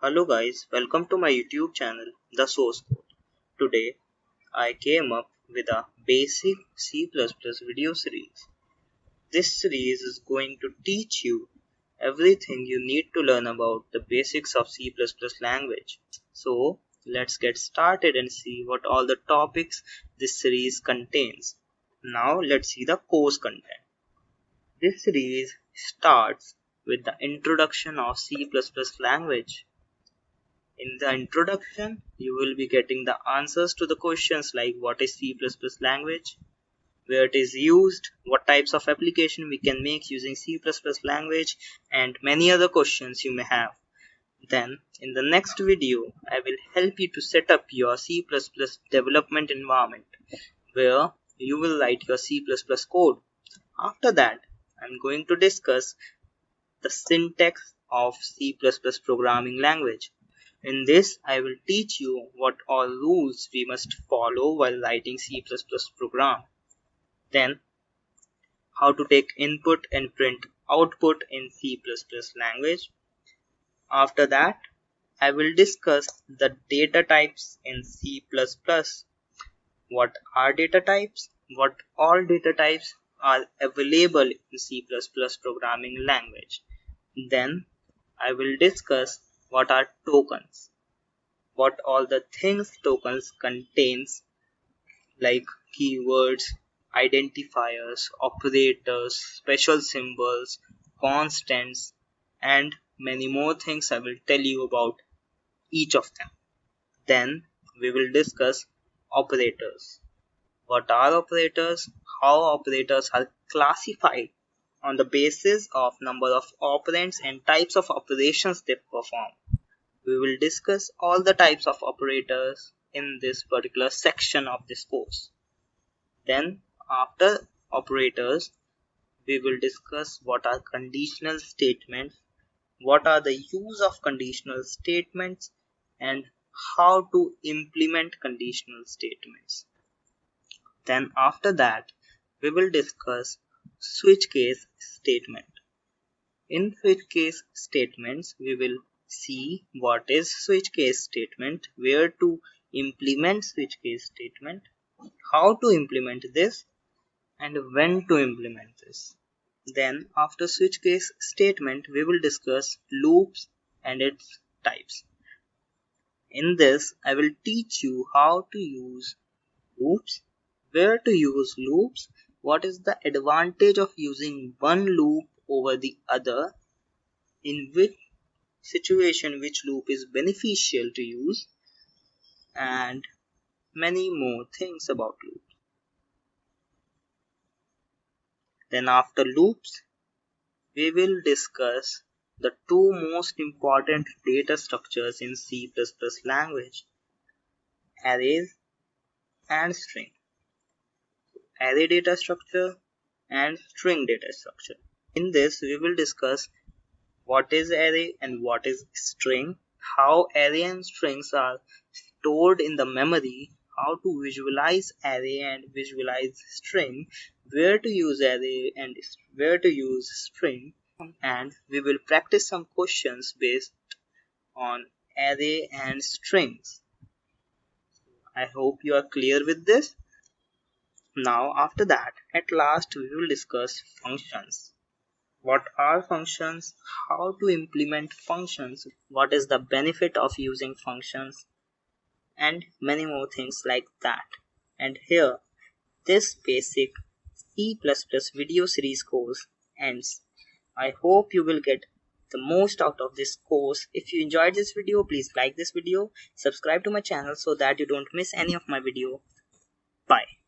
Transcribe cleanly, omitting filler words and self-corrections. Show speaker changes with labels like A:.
A: Hello guys, welcome to my YouTube channel, The Source Code. Today, I came up with a basic C++ video series. This series is going to teach you everything you need to learn about the basics of C++ language. So, let's get started and see what all the topics this series contains. Now, let's see the course content. This series starts with the introduction of C++ language. In the introduction, you will be getting the answers to the questions like what is C++ language, where it is used, what types of application we can make using C++ language, and many other questions you may have. Then, in the next video, I will help you to set up your C++ development environment, where you will write your C++ code. After that, I'm going to discuss the syntax of C++ programming language. In this, I will teach you what all rules we must follow while writing C++ program. Then, how to take input and print output in C++ language. After that, I will discuss the data types in C++. What are data types? What all data types are available in C++ programming language. Then, I will discuss what are tokens. What all the things tokens contains, like keywords, identifiers, operators, special symbols, constants, and many more things I will tell you about each of them. Then we will discuss operators. What are operators? How operators are classified on the basis of number of operands and types of operations they perform. We will discuss all the types of operators in this particular section of this course. Then, after operators, we will discuss what are conditional statements, what are the use of conditional statements, and how to implement conditional statements. Then, after that, we will discuss switch case statement. In switch case statements, we will see what is switch case statement, where to implement switch case statement, how to implement this, and when to implement this. Then after switch case statement, we will discuss loops and its types. In this, I will teach you how to use loops, where to use loops, what is the advantage of using one loop over the other, in which situation which loop is beneficial to use, and many more things about loops. Then after loops, we will discuss the two most important data structures in C++ language, arrays and string. Array data structure and string data structure. In this, we will discuss what is array and what is string, how array and strings are stored in the memory, how to visualize array and visualize string, where to use array and where to use string, and we will practice some questions based on array and strings. I hope you are clear with this. Now after that, at last we will discuss functions. What are functions? How to implement functions? What is the benefit of using functions? And many more things like that. And here, this basic C++ video series course ends. I hope you will get the most out of this course. If you enjoyed this video, please like this video, subscribe to my channel so that you don't miss any of my video. Bye.